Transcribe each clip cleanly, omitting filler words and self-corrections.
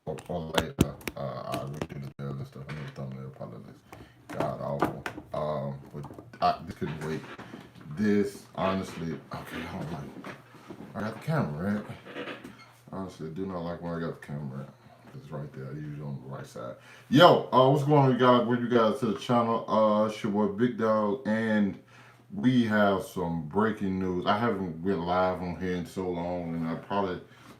or later. I'll redo the other stuff and the thumbnail. Apologies. God awful. But I just couldn't wait. This honestly, okay, I don't like. I got the camera, right? Honestly, I do not like when I got the camera. It's right there, usually on the right side. Yo, what's going on, you guys? Welcome you guys to the channel. It's your boy Big Dog, and we have some breaking news. I haven't been live on here in so long, and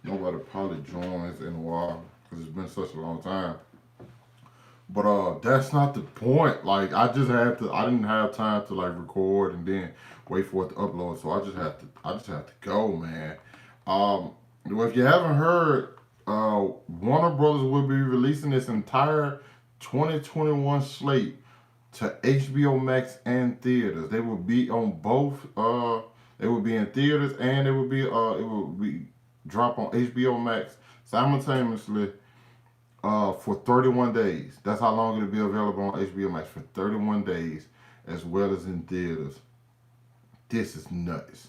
nobody probably joins in a while because it's been such a long time. But that's not the point. Like I didn't have time to like record and then wait for it to upload. So I just had to go, man. Well, if you haven't heard, Warner Brothers will be releasing this entire 2021 slate to HBO Max and theaters. They will be on both. They will be in theaters and it will be drop on HBO Max simultaneously for 31 days. That's how long it'll be available on HBO Max for 31 days, as well as in theaters. This is nuts.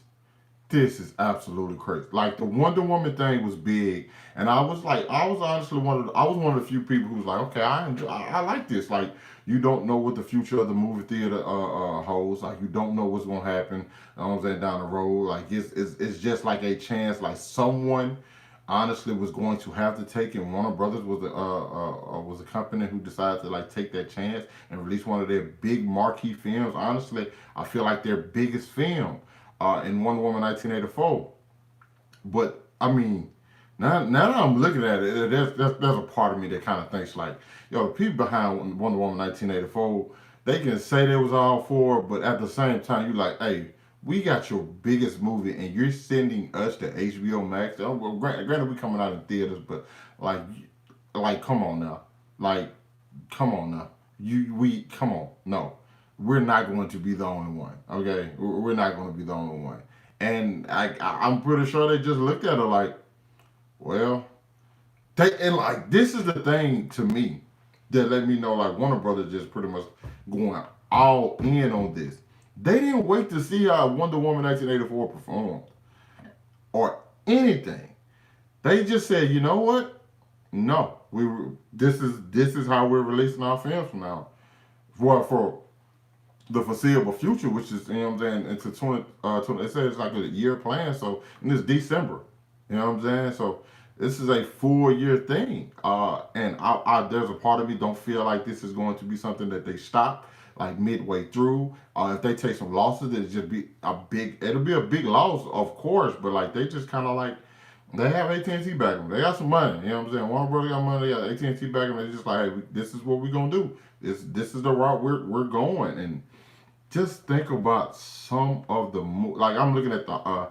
This is absolutely crazy. Like the Wonder Woman thing was big, and I was honestly I was one of the few people who was like, okay, I like this. Like you don't know what the future of the movie theater holds. Like you don't know what's gonna happen. You know what I'm saying, down the road. Like it's just like a chance. Like someone honestly was going to have to take it. Warner Brothers was a company who decided to like take that chance and release one of their big marquee films. Honestly, I feel like their biggest film in Wonder Woman 1984. But I mean, now that I'm looking at it, there's a part of me that kind of thinks like, yo, the people behind Wonder Woman 1984, they can say they was all for it, but at the same time, you like, hey, we got your biggest movie, and you're sending us to HBO Max. Oh, well, granted, we coming out in theaters, but like, come on now, like, come on now, come on, no, we're not going to be the only one. Okay, we're not going to be the only one. And I'm pretty sure they just looked at her like, well, and like this is the thing to me that let me know like Warner Brothers just pretty much going all in on this. They didn't wait to see how Wonder Woman 1984 performed or anything. They just said, you know what? No, this is how we're releasing our films from now. For the foreseeable future, which is, you know what I'm saying, into 20, it says it's like a year plan, so in this December, you know what I'm saying? So this is a 4 year thing. And there's a part of me don't feel like this is going to be something that they stop like midway through. If they take some losses, it'll be a big loss, of course, but like they just kind of like, they have AT&T backing them. They got some money, you know what I'm saying? Warner Brothers got money, they got AT&T backing them. They're just like, hey, this is what we're going to do. This is the route we're going. And just think about some of the like I'm looking at the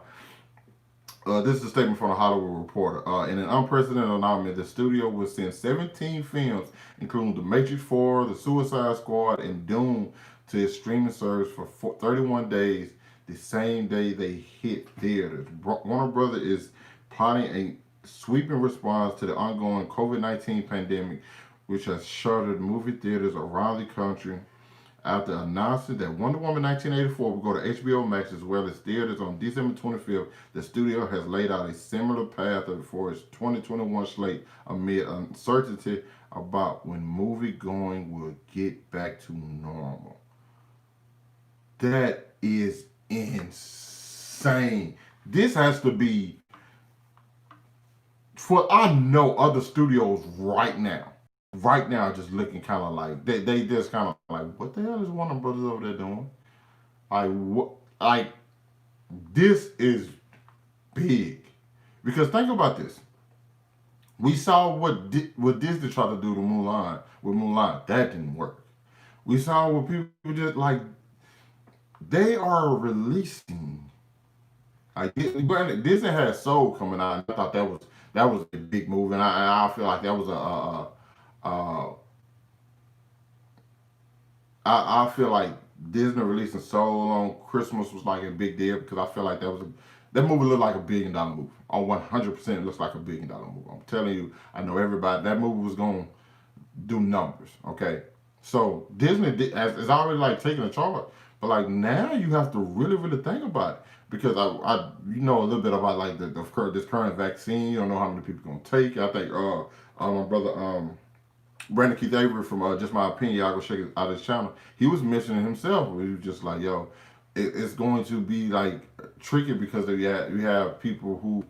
this is a statement from the Hollywood Reporter. In an unprecedented announcement, the studio will send 17 films, including The Matrix 4, The Suicide Squad, and Doom, to its streaming service for 31 days, the same day they hit theaters. Warner Brothers is plotting a sweeping response to the ongoing COVID-19 pandemic, which has shuttered movie theaters around the country. After announcing that Wonder Woman 1984 will go to HBO Max as well as theaters on December 25th, the studio has laid out a similar path for its 2021 slate amid uncertainty about when movie going will get back to normal. That is insane. This has to be, for I know other studios right now just looking kind of like they just kind of like, what the hell is Warner Brothers over there doing? Like what? Like this is big because think about this. We saw what Disney tried to do to Mulan with Mulan. That didn't work. We saw what people just like. They are releasing. Like granted, Disney had Soul coming out. And I thought that was a big move, and I feel like that was a I feel like Disney releasing Soul on Christmas was like a big deal because I feel like that movie looked like $1 billion movie. On 100%, it looks like $1 billion movie. I'm telling you, I know everybody that movie was gonna do numbers. Okay, so Disney is already like taking a charge, but like now you have to really think about it because I you know a little bit about like this current vaccine. You don't know how many people gonna take. I think my brother Brandon Keith Avery from Just My Opinion, y'all go check out his channel. He was mentioning himself. He was just like, yo, it's going to be like tricky because you have people who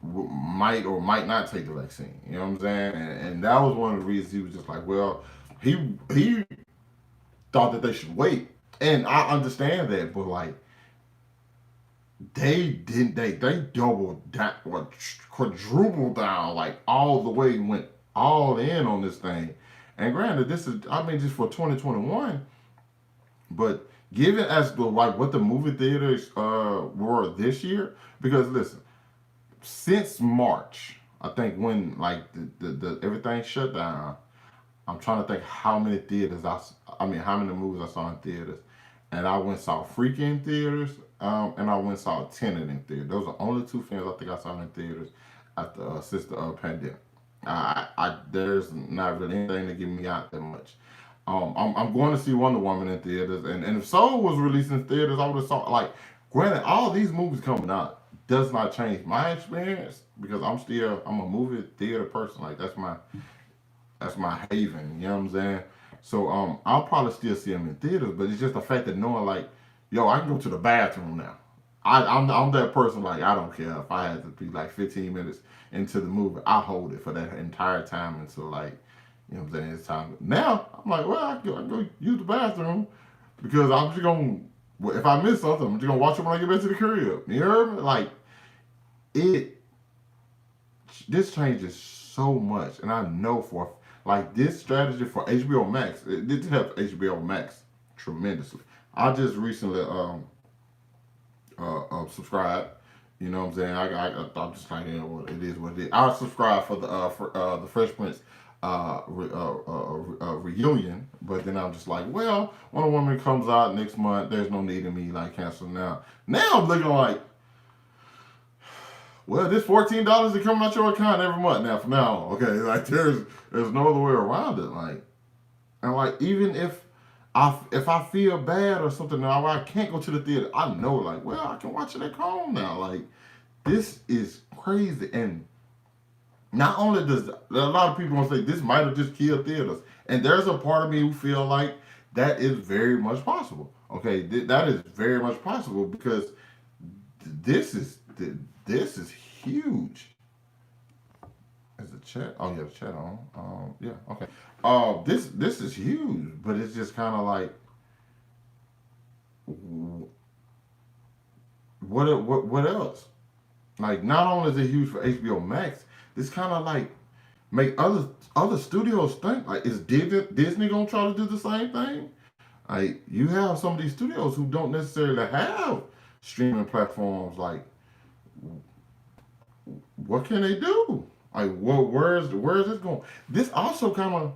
might or might not take the vaccine. You know what I'm saying? And that was one of the reasons he was just like, well, he thought that they should wait, and I understand that, but like they didn't they doubled down or quadrupled down like all the way went all in on this thing. And granted, this is I mean just for 2021, but given as the like what the movie theaters were this year, because listen, since March, I think when like the everything shut down, I'm trying to think how many theaters I mean how many movies I saw in theaters, and I went and saw Freaky in theaters, and I went and saw Tenet in theaters. Those are only two films I think I saw in theaters after since the pandemic. There's not really anything to get me out that much. I'm going to see Wonder Woman in theaters, and if Soul was released in theaters, I would have saw like. Granted, all these movies coming out does not change my experience because I'm a movie theater person. Like that's my haven. You know what I'm saying? So I'll probably still see them in theaters, but it's just the fact that knowing like, yo, I can go to the bathroom now. I'm that person like I don't care if I had to be like 15 minutes into the movie. I hold it for that entire time until like you know what I'm saying it's time. Now I'm like, well, I can go use the bathroom because I'm just gonna if I miss something, I'm just gonna watch it when I get back to the crib. You hear me? Like it this changes so much, and I know for like this strategy for HBO Max, it did help HBO Max tremendously. I just recently subscribed. You know what I'm saying? I'm just like you know what it is what it is. I subscribed for the Fresh Prince reunion, but then I'm just like, well, Wonder Woman comes out next month. There's no need in me like canceling now. Now I'm looking like well, this $14 is coming out your account every month now from now on. Okay, like there's no other way around it. Like and like even if I feel bad or something now I can't go to the theater, I know like well I can watch it at home now. Like this is crazy. And not only does a lot of people want to say this might have just killed theaters, and there's a part of me who feel like that is very much possible. Okay, that is very much possible because this is this is huge. Is the chat? Oh yeah, the chat on. Yeah, okay. This is huge, but it's just kind of like what else? Like not only is it huge for HBO Max, this kind of like make other studios think like is Disney gonna try to do the same thing? Like you have some of these studios who don't necessarily have streaming platforms. Like what can they do? Like where is this going? This also kind of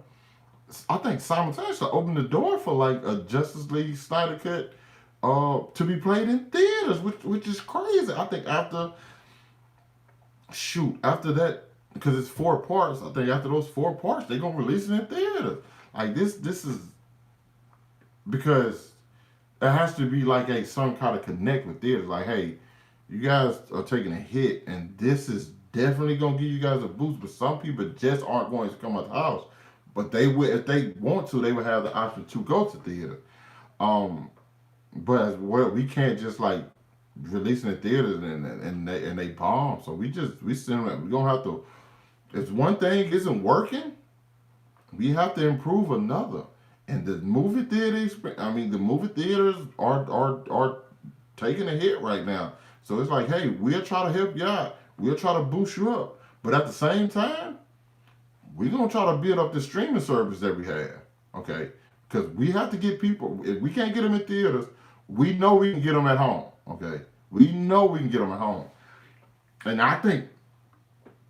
I think simultaneously opened the door for like a Justice League Snyder cut to be played in theaters, which is crazy. I think after that because it's 4 parts. I think after those 4 parts they're gonna release it in theaters. Like this is because it has to be like a some kind of connect with theaters. Like hey, you guys are taking a hit, and this is definitely gonna give you guys a boost. But some people just aren't going to come out the house. But they would, if they want to, they would have the option to go to theater. Um, but as well, we can't just like release in the theaters and they bomb. So we send them. We gonna have to. If one thing isn't working, we have to improve another. And the movie theaters, I mean, the movie theaters are taking a hit right now. So it's like, hey, we'll try to help you out. We'll try to boost you up. But at the same time, we're gonna try to build up the streaming service that we have. Okay, because we have to get people. If we can't get them in theaters, we know we can get them at home. Okay, we know we can get them at home. And I think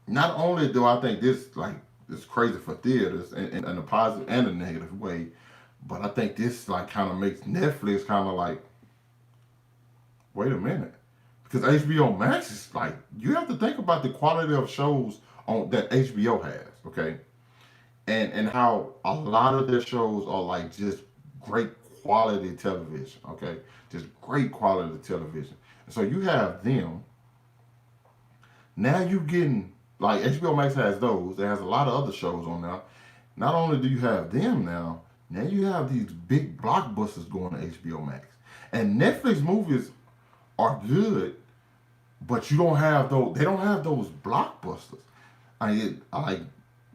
not only do I think this like is crazy for theaters in a positive and a negative way, but I think this like kind of makes Netflix kind of like, wait a minute, because HBO Max is like you have to think about the quality of shows on that HBO has. Okay, and how a lot of their shows are like just great quality television. Okay, just great quality television. So you have them. Now you getting like HBO Max has those. It has a lot of other shows on now. Not only do you have them now you have these big blockbusters going to HBO Max. And Netflix movies are good, but you don't have those. They don't have those blockbusters. I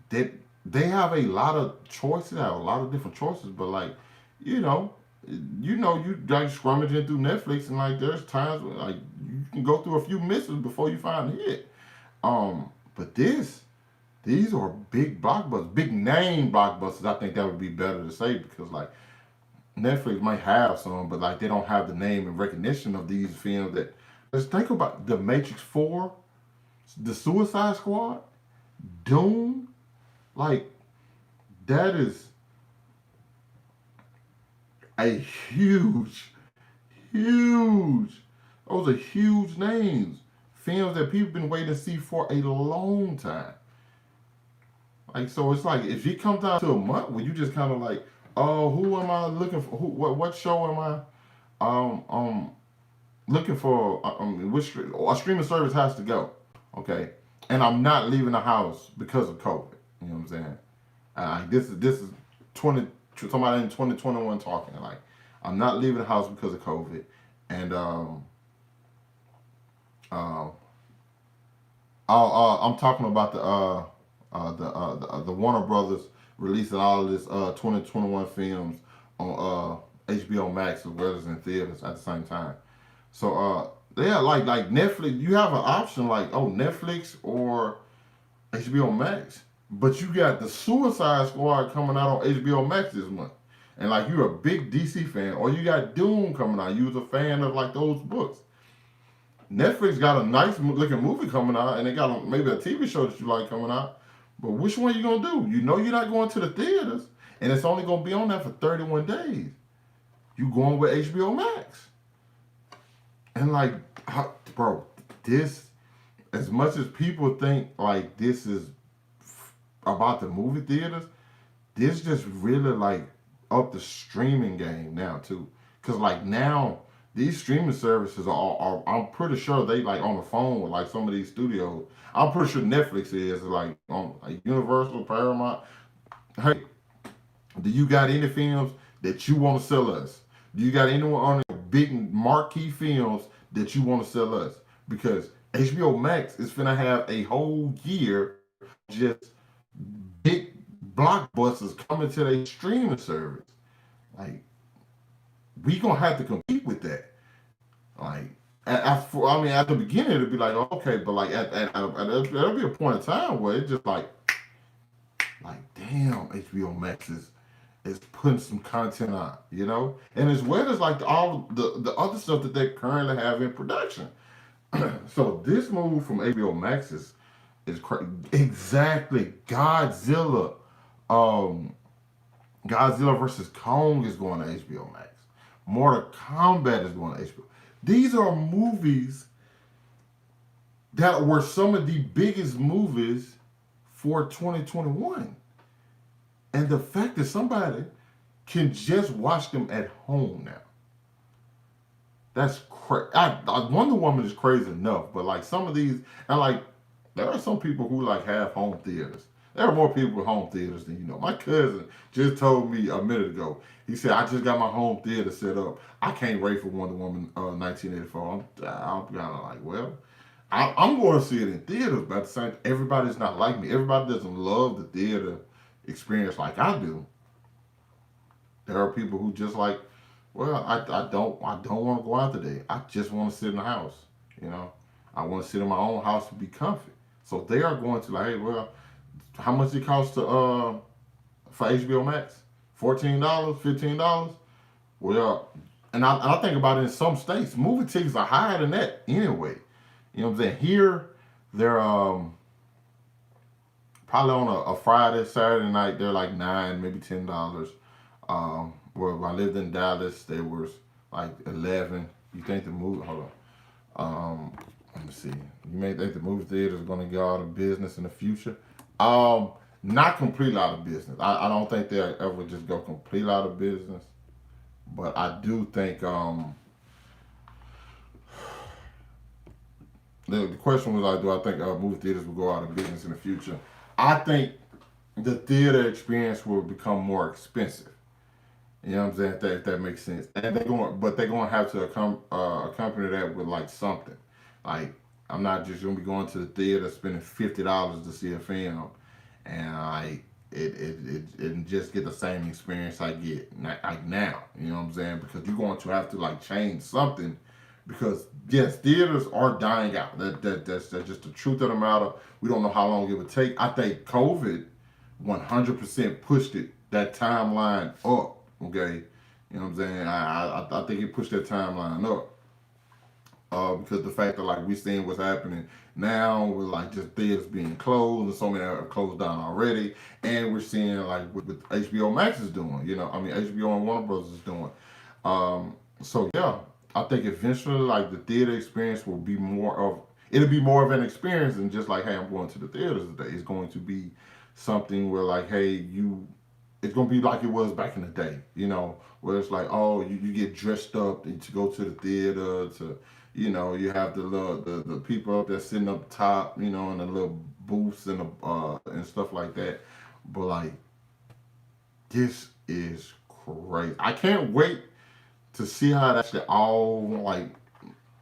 they they have a lot of choices. Have a lot of different choices, but like you know, you like scrummaging through Netflix, and like there's times where, like you can go through a few misses before you find a hit. But these are big blockbusters, big name blockbusters. I think that would be better to say because like Netflix might have some, but like they don't have the name and recognition of these films. That let's think about the Matrix 4, the Suicide Squad, Doom. Like that is a huge. Those are huge names. Films that people been waiting to see for a long time. Like so, it's like if you come down to a month where you just kind of like, oh, who am I looking for? What show am I looking for? Which a streaming service has to go? Okay, and I'm not leaving the house because of COVID. You know what I'm saying? This is 20 somebody in 2021 talking like I'm not leaving the house because of COVID, and um, I'm talking about the Warner Brothers releasing all of this 2021 films on HBO Max as well as in theaters at the same time. So yeah, like Netflix, you have an option like Netflix or HBO Max, but you got the Suicide Squad coming out on HBO Max this month. And like you're a big DC fan, or you got Doom coming out. You was a fan of like those books. Netflix got a nice looking movie coming out, and they got maybe a TV show that you like coming out. But which one you gonna do? You know you're not going to the theaters, and it's only gonna be on there for 31 days. You going with HBO Max, and like, bro, this as much as people think like this is about the movie theaters, this just really like up the streaming game now too. Cause like now these streaming services are I'm pretty sure they like on the phone with like some of these studios. I'm pretty sure Netflix is like on like Universal, Paramount. Hey, do you got any films that you want to sell us? Do you got anyone on the big marquee films that you want to sell us? Because HBO Max is finna have a whole year just big blockbusters coming to their streaming service. Like we gonna have to compete with that. Like I mean, at the beginning it'd be like okay, but like there'll be a point in time where it's just like damn, HBO Max is putting some content out, you know, and as well as like all the other stuff that they currently have in production. So this move from HBO Max is exactly Godzilla. Um, Godzilla versus Kong is going to HBO Max. Mortal Kombat is going to HBO. These are movies that were some of the biggest movies for 2021. And the fact that somebody can just watch them at home now. That's crazy. Wonder Woman is crazy enough, but like some of these, and like there are some people who like have home theaters. There are more people with home theaters than you know. My cousin just told me a minute ago. He said, I just got my home theater set up. I can't wait for Wonder Woman 1984. I'm kind of like, well, I'm going to see it in theaters, but at the same time, everybody's not like me. Everybody doesn't love the theater experience like I do. There are people who just like, well, I don't want to go out today. I just want to sit in the house. You know, I want to sit in my own house and be comfy. So they are going to like, hey, well, how much it costs to for HBO Max? $14, $15. Well, and I think about it in some states, movie tickets are higher than that anyway. You know what I'm saying? Here, they're probably on a Friday, Saturday night, they're like $9, maybe $10. Where I lived in Dallas, they was like 11. You think the movie? Hold on. Let me see. You may think the movie theater is going to go out of business in the future. Not completely out of business. I don't think they'll ever just go completely out of business. But I do think the question was like, do I think movie theaters will go out of business in the future? I think the theater experience will become more expensive. You know what I'm saying? If that makes sense. And they're going to have to accompany that with like something. Like I'm not just going to be going to the theater spending $50 to see a film, and like it just get the same experience I get like now. You know what I'm saying? Because you're going to have to like change something. Because yes, theaters are dying out. That's just the truth of the matter. We don't know how long it would take. I think COVID 100% pushed that timeline up. Okay, you know what I'm saying? I think it pushed that timeline up. Because the fact that like we seeing what's happening now with like just theaters being closed and so many are closed down already, and we're seeing like with HBO Max is doing, I mean HBO and Warner Bros is doing. So yeah, I think eventually like the theater experience will be more of it'll be more of an experience than just like hey I'm going to the theaters today. It's going to be something where like hey you it's gonna be like it was back in the day, where it's like, oh, you get dressed up to go to the theater to, you have the little the people up there sitting up top, in the little booths and stuff like that. But like this is crazy. I can't wait to see how it actually all like,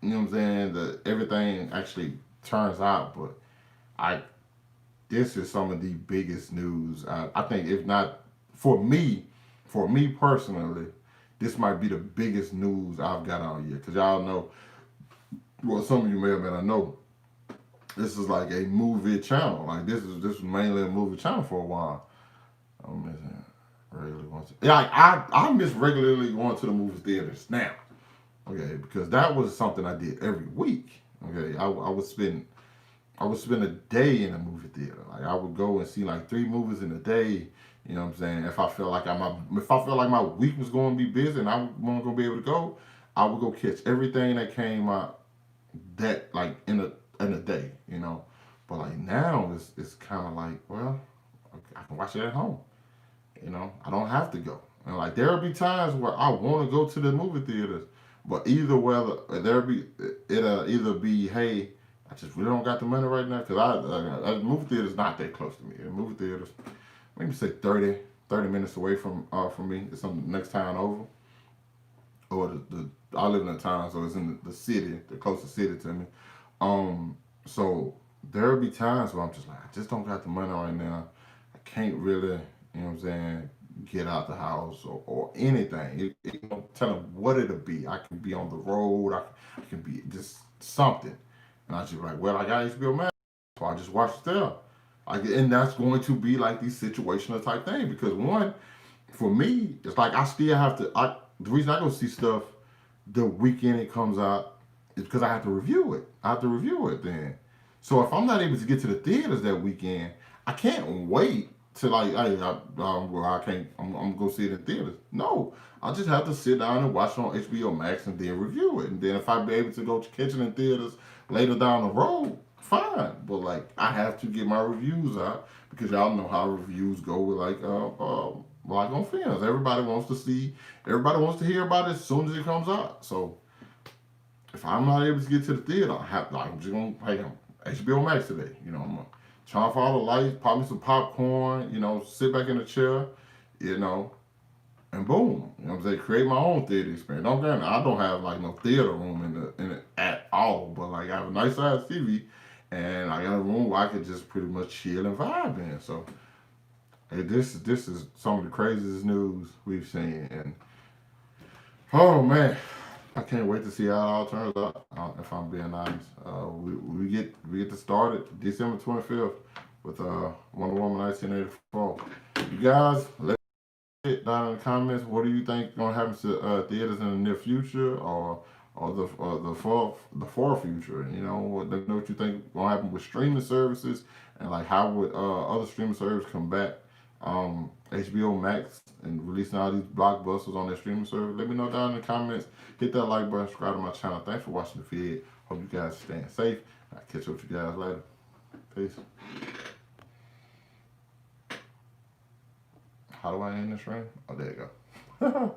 what I'm saying, the everything actually turns out. But I this is some of the biggest news. I think if not for me, for me personally, this might be the biggest news I've got all year. Cause y'all know, well, some of you may or may not know, this is like a movie channel. Like this was mainly a movie channel for a while. I'm missing regularly going to. Yeah, like, I miss regularly going to the movie theaters now. Okay, because that was something I did every week. Okay, I would spend a day in a movie theater. Like I would go and see like 3 movies in a day. You know what I'm saying? If I felt like my week was going to be busy and I wasn't going to be able to go, I would go catch everything that came out that like in a day. But like now it's kind of like well, I can watch it at home. I don't have to go. And like there'll be times where I want to go to the movie theaters, but either whether it'll either be hey, I just really don't got the money right now because movie theaters not that close to me. The movie theaters maybe say 30 minutes away from me. It's on the next town over, or the I live in a town so it's in the city, the closest city to me. So there'll be times where I'm just like I just don't got the money right now. I can't really, you know what I'm saying, get out the house or anything. Tell them what it'll be. I can be on the road. I can be just something. And I just be like, well, I got HBO Max, so I just watch it there. And that's going to be like these situational type thing because one, for me, it's like I still have to. The reason I go see stuff the weekend it comes out is because I have to review it. I have to review it then. So if I'm not able to get to the theaters that weekend, I can't wait to like, hey, well, I can't. I'm gonna go see it in theaters. No, I just have to sit down and watch it on HBO Max and then review it. And then if I be able to go catch it in theaters later down the road, fine. But like, I have to get my reviews out because y'all know how reviews go with like on films. Everybody wants to hear about it as soon as it comes out. So if I'm not able to get to the theater, I'm just gonna hey, HBO Max today. I'm gonna turn off all the lights, pop me some popcorn, sit back in the chair, you know, and boom. You know what I'm saying? Create my own theater experience. Don't get me, I don't have like no theater room in it at all, but like I have a nice size TV and I got a room where I could just pretty much chill and vibe in. So hey, this is some of the craziest news we've seen, and oh man, I can't wait to see how it all turns out. If I'm being honest, we get to start it December 25th with Wonder Woman 1984. You guys, let it down in the comments. What do you think gonna happen to theaters in the near future, or the far future? Let me know what you think gonna happen with streaming services, and like how would other streaming services combat HBO Max and releasing all these blockbusters on their streaming service. Let me know down in the comments. Hit that like button, subscribe to my channel. Thanks for watching the feed. Hope you guys are staying safe. I'll catch up with you guys later. Peace. How do I end this ring? Oh, there you go.